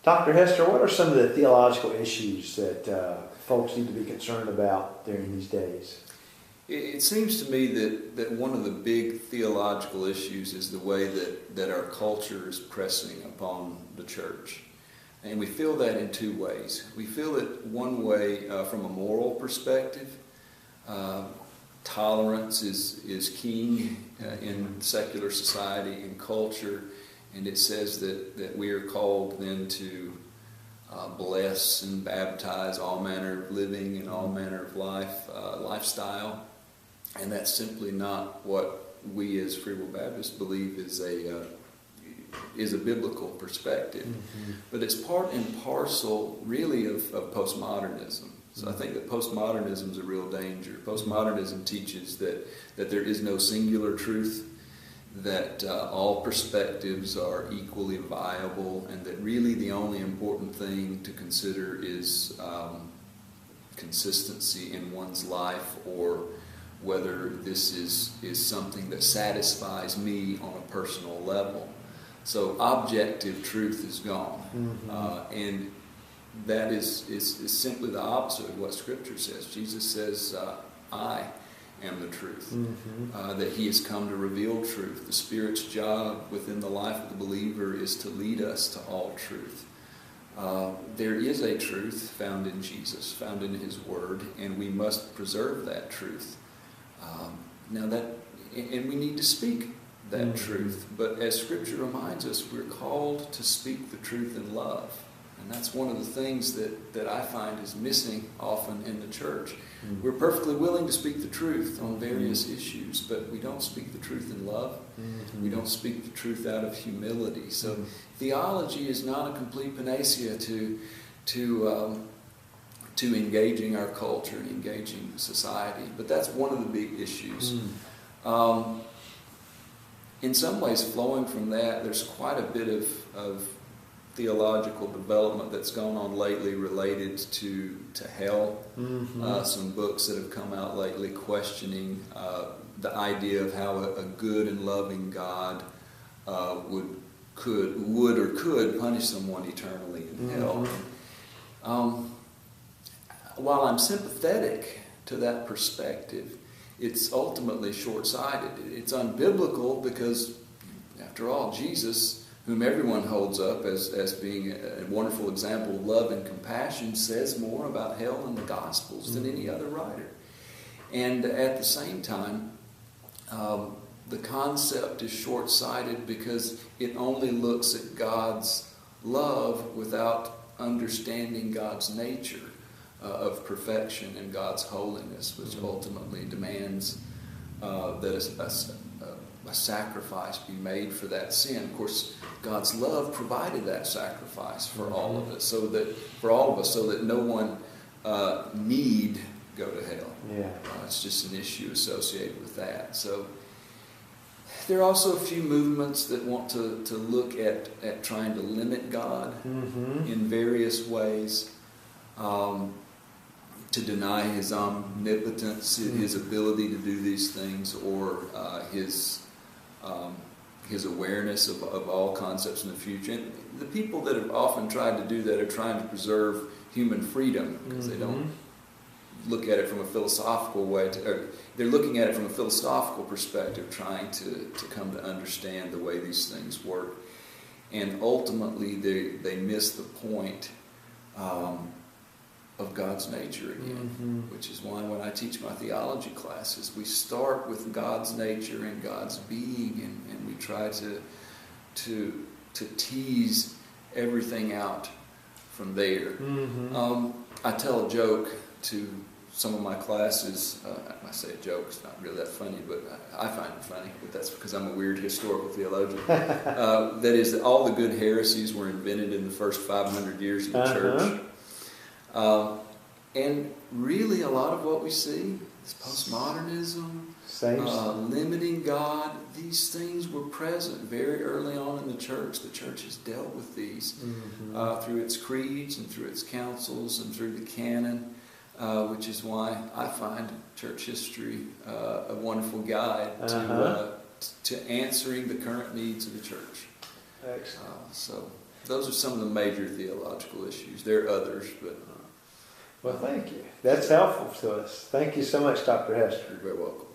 Dr. Hester, what are some of the theological issues that folks need to be concerned about during these days? It seems to me that one of the big theological issues is the way that our culture is pressing upon the church. And we feel that in two ways. We feel it one way from a moral perspective. Tolerance is king in secular society and culture, and it says that we are called then to bless and baptize all manner of living and all manner of lifestyle, and that's simply not what we as Free Will Baptists believe is a biblical perspective. Mm-hmm. But it's part and parcel really of postmodernism. So I think that postmodernism is a real danger. Postmodernism teaches that there is no singular truth, that all perspectives are equally viable, and that really the only important thing to consider is consistency in one's life, or whether this is something that satisfies me on a personal level. So objective truth is gone. Mm-hmm. And that is simply the opposite of what Scripture says. Jesus says, I am the truth. Mm-hmm. That He has come to reveal truth. The Spirit's job within the life of the believer is to lead us to all truth. There is a truth found in Jesus, found in His Word, and we must preserve that truth. And we need to speak that mm-hmm. truth. But as Scripture reminds us, we're called to speak the truth in love. And that's one of the things that I find is missing often in the church. Mm-hmm. We're perfectly willing to speak the truth on various mm-hmm. issues, but we don't speak the truth in love. Mm-hmm. We don't speak the truth out of humility. So mm-hmm. theology is not a complete panacea to engaging our culture and engaging society. But that's one of the big issues. Mm-hmm. In some ways, flowing from that, there's quite a bit of theological development that's gone on lately related to hell. Mm-hmm. Some books that have come out lately questioning the idea of how a good and loving God could punish someone eternally in mm-hmm. hell. While I'm sympathetic to that perspective, it's ultimately short-sighted. It's unbiblical because, after all, Jesus, whom everyone holds up as being a wonderful example of love and compassion, says more about hell in the Gospels than any other writer. And at the same time, the concept is short-sighted because it only looks at God's love without understanding God's nature of perfection and God's holiness, which ultimately demands that a sacrifice be made for that sin. Of course, God's love provided that sacrifice for all of us, so that no one need go to hell. Yeah. It's just an issue associated with that. So there are also a few movements that want to look at trying to limit God mm-hmm. in various ways. To deny His omnipotence, mm-hmm. His ability to do these things, or His awareness of all concepts in the future. And the people that have often tried to do that are trying to preserve human freedom because mm-hmm. they don't look at it from a philosophical way. They're looking at it from a philosophical perspective, trying to come to understand the way these things work. And ultimately, they miss the point of God's nature again, mm-hmm. which is why when I teach my theology classes, we start with God's nature and God's being, and we try to tease everything out from there. Mm-hmm. I tell a joke to some of my classes. I say a joke, it's not really that funny, but I find it funny, but that's because I'm a weird historical theologian. That is, that all the good heresies were invented in the first 500 years of the church. And really a lot of what we see is postmodernism, limiting God. These things were present very early on in the church. The church has dealt with these mm-hmm. Through its creeds and through its councils and through the canon, which is why I find church history a wonderful guide to answering the current needs of the church. Excellent. those are some of the major theological issues. There are others, but Well, thank you. That's helpful to us. Thank you so much, Dr. Hester. you're very welcome.